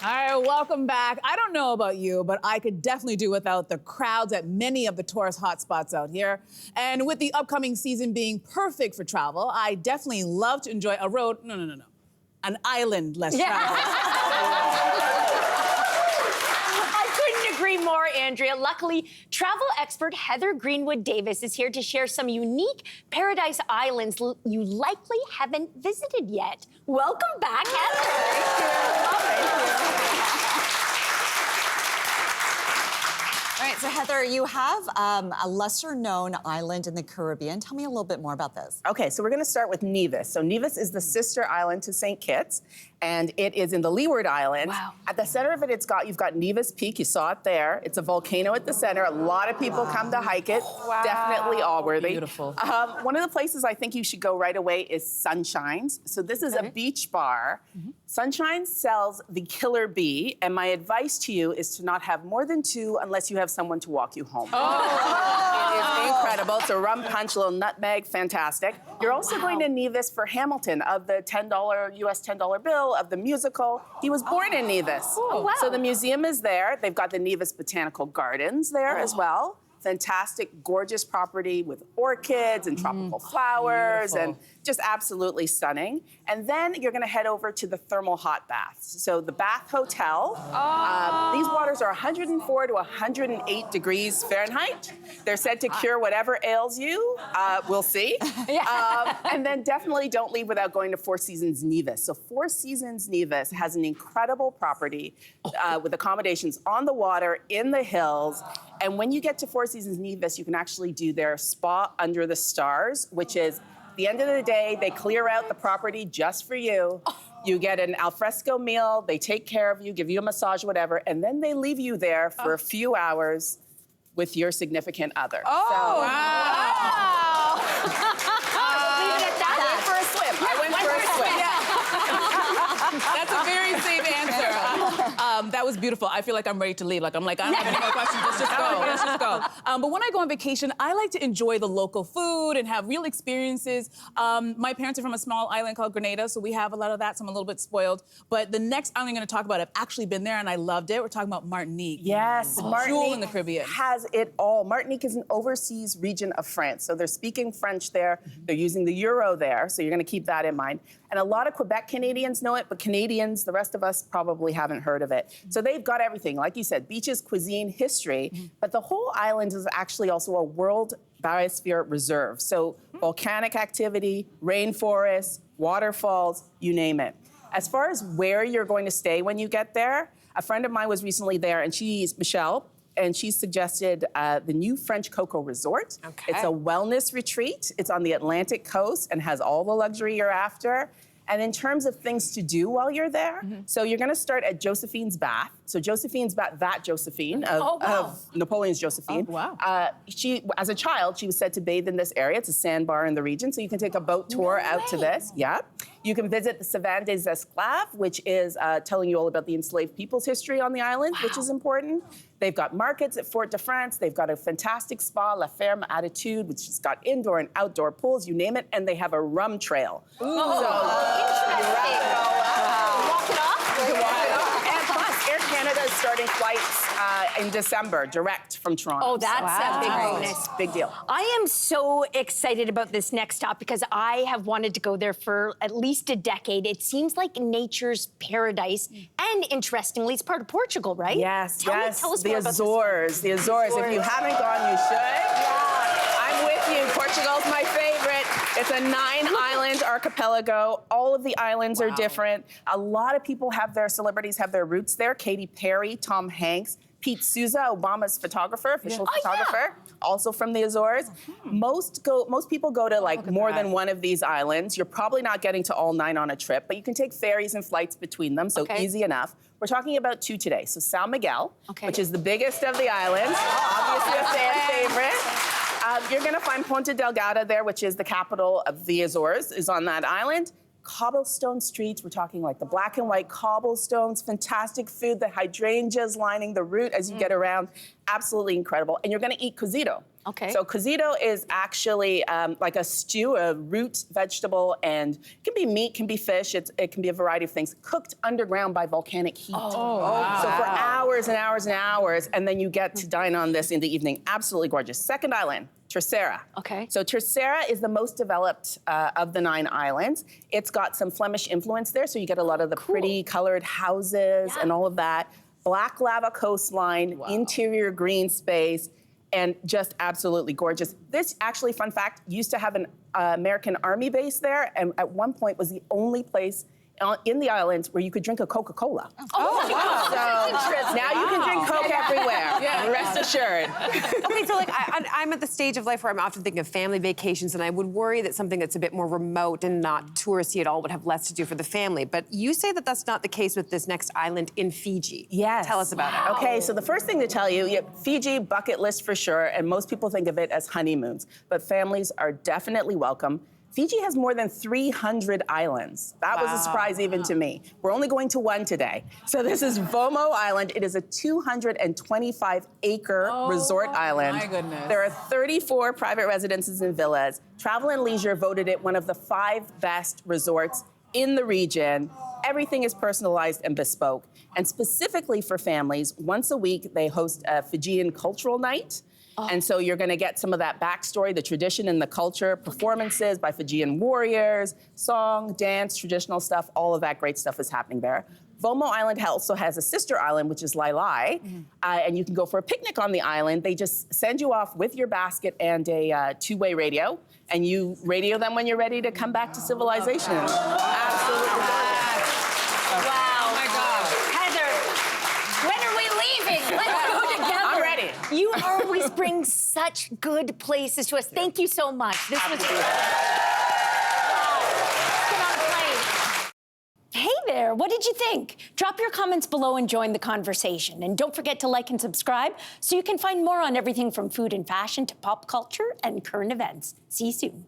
All right, welcome back. I don't know about you, but I could definitely do without the crowds at many of the tourist hotspots out here. And with the upcoming season being perfect for travel, I definitely love to enjoy a road, an island less traveled. I couldn't agree more, Andrea. Luckily, travel expert Heather Greenwood Davis is here to share some unique paradise islands you likely haven't visited yet. Welcome back, Heather. All right, so Heather, you have a lesser-known island in the Caribbean. Tell me a little bit more about this. Okay, so we're going to start with Nevis. So Nevis is the sister island to St. Kitts, and it is in the Leeward Islands. Wow. At the center of it, you've got Nevis Peak. You saw it there. It's a volcano at the center. A lot of people come to hike it. Wow. Definitely all-worthy. Beautiful. One of the places I think you should go right away is Sunshine's. So this is a beach bar. Sunshine sells the killer bee, and my advice to you is to not have more than 2 unless you have someone to walk you home. It is incredible. It's a rum punch, a little nutmeg, fantastic. You're also going to Nevis for Hamilton, of the US $10 bill, of the musical. He was born in Nevis. Oh, wow. So the museum is there. They've got the Nevis Botanical Gardens there as well. Fantastic, gorgeous property with orchids and tropical flowers. Beautiful. And just absolutely stunning. And then you're gonna head over to the thermal hot baths. So the Bath Hotel, these waters are 104 to 108 degrees Fahrenheit. They're said to cure whatever ails you. We'll see. And then definitely don't leave without going to Four Seasons Nevis. So Four Seasons Nevis has an incredible property with accommodations on the water, in the hills. And when you get to Four Seasons Nevis, you can actually do their spa under the stars, which is, at the end of the day, they clear out the property just for you. You get an alfresco meal, they take care of you, give you a massage, whatever, and then they leave you there for a few hours with your significant other. Oh, so, wow. Leave it at that. I went for a swim. I went for a swim. That's a very safe answer. That was beautiful. I feel like I'm ready to leave. I don't have any more questions. Let's just go. Let's just go. But when I go on vacation, I like to enjoy the local food and have real experiences. My parents are from a small island called Grenada, so we have a lot of that, so I'm a little bit spoiled. But the next island I'm going to talk about, I've actually been there and I loved it. We're talking about Martinique. Yes, Martinique jewel in the Caribbean. has it all. Martinique is an overseas region of France, so they're speaking French there. They're using the euro there, so you're going to keep that in mind. And a lot of Quebec Canadians know it, but Canadians, the rest of us, probably haven't heard of it. So they've got everything, like you said, beaches, cuisine, history, but the whole island is actually also a World Biosphere Reserve. So volcanic activity, rainforests, waterfalls, you name it. As far as where you're going to stay when you get there, a friend of mine was recently there, and she's Michelle, and she suggested the new French Cocoa Resort. Okay. It's a wellness retreat. It's on the Atlantic coast and has all the luxury you're after. And in terms of things to do while you're there, so you're gonna start at Josephine's Bath. So Josephine's Bath, that Josephine of Napoleon's Josephine. Oh, wow. She, as a child, she was said to bathe in this area. It's a sandbar in the region, so you can take a boat tour out to this. Yeah. You can visit the Savane des Esclaves, which is telling you all about the enslaved people's history on the island, which is important. They've got markets at Fort de France. They've got a fantastic spa, La Ferme Attitude, which has got indoor and outdoor pools, you name it, and they have a rum trail. Interesting. Walk it off? You can walk it off. And plus, Air Canada is starting flights in December, direct from Toronto. Oh, that's a big bonus. Big deal. I am so excited about this next stop because I have wanted to go there for at least a decade. It seems like nature's paradise, and interestingly, it's part of Portugal, right? Yes, Tell us the more about Azores. The Azores. If you haven't gone, you should. I'm with you. Portugal's my favorite. It's a 9-island archipelago. All of the islands are different. A lot of people celebrities have their roots there. Katy Perry, Tom Hanks, Pete Souza, Obama's photographer, official photographer, also from the Azores. Most people go to like more than one of these islands. You're probably not getting to all 9 on a trip, but you can take ferries and flights between them, so easy enough. We're talking about 2 today. So São Miguel, which is the biggest of the islands, obviously a fan favorite. You're gonna find Ponta Delgada there, which is the capital of the Azores, is on that island. cobblestone streets. We're talking like the black and white cobblestones, fantastic food, the hydrangeas lining the route as you get around. Absolutely incredible. And you're gonna eat cocido. Okay. So cocido is actually like a stew, a root vegetable, and it can be meat, can be fish, it can be a variety of things, cooked underground by volcanic heat. Oh, wow. So for hours and hours and hours, and then you get to dine on this in the evening. Absolutely gorgeous. Second island, Terceira. Okay. So Terceira is the most developed of the 9 islands. It's got some Flemish influence there, so you get a lot of the pretty colored houses and all of that. Black lava coastline, interior green space, and just absolutely gorgeous. This actually, fun fact, used to have an American Army base there, and at one point was the only place in the islands where you could drink a Coca-Cola. Oh, wow. So now you can drink Coke everywhere. Rest assured. Okay, so like I'm at the stage of life where I'm often thinking of family vacations, and I would worry that something that's a bit more remote and not touristy at all would have less to do for the family. But you say that that's not the case with this next island in Fiji. Yes. Tell us about it. Okay, so the first thing to tell you, Fiji, bucket list for sure, and most people think of it as honeymoons, but families are definitely welcome. Fiji has more than 300 islands. That was a surprise even to me. We're only going to one today. So this is Vomo Island. It is a 225-acre resort island. My goodness. There are 34 private residences and villas. Travel and Leisure voted it one of the 5 best resorts in the region. Everything is personalized and bespoke. And specifically for families, once a week they host a Fijian cultural night. And so you're gonna get some of that backstory, the tradition and the culture, performances by Fijian warriors, song, dance, traditional stuff, all of that great stuff is happening there. Vomo Island also has a sister island, which is Lailai, and you can go for a picnic on the island. They just send you off with your basket and a 2-way radio, and you radio them when you're ready to come back to civilization. Absolutely gorgeous. Wow. Oh my God. Heather, when are we leaving? Let's go together. I'm ready. You always bring such good places to us. Thank you so much. This was great. Wow. Let's get on a plane. Hey there, what did you think? Drop your comments below and join the conversation. And don't forget to like and subscribe so you can find more on everything from food and fashion to pop culture and current events. See you soon.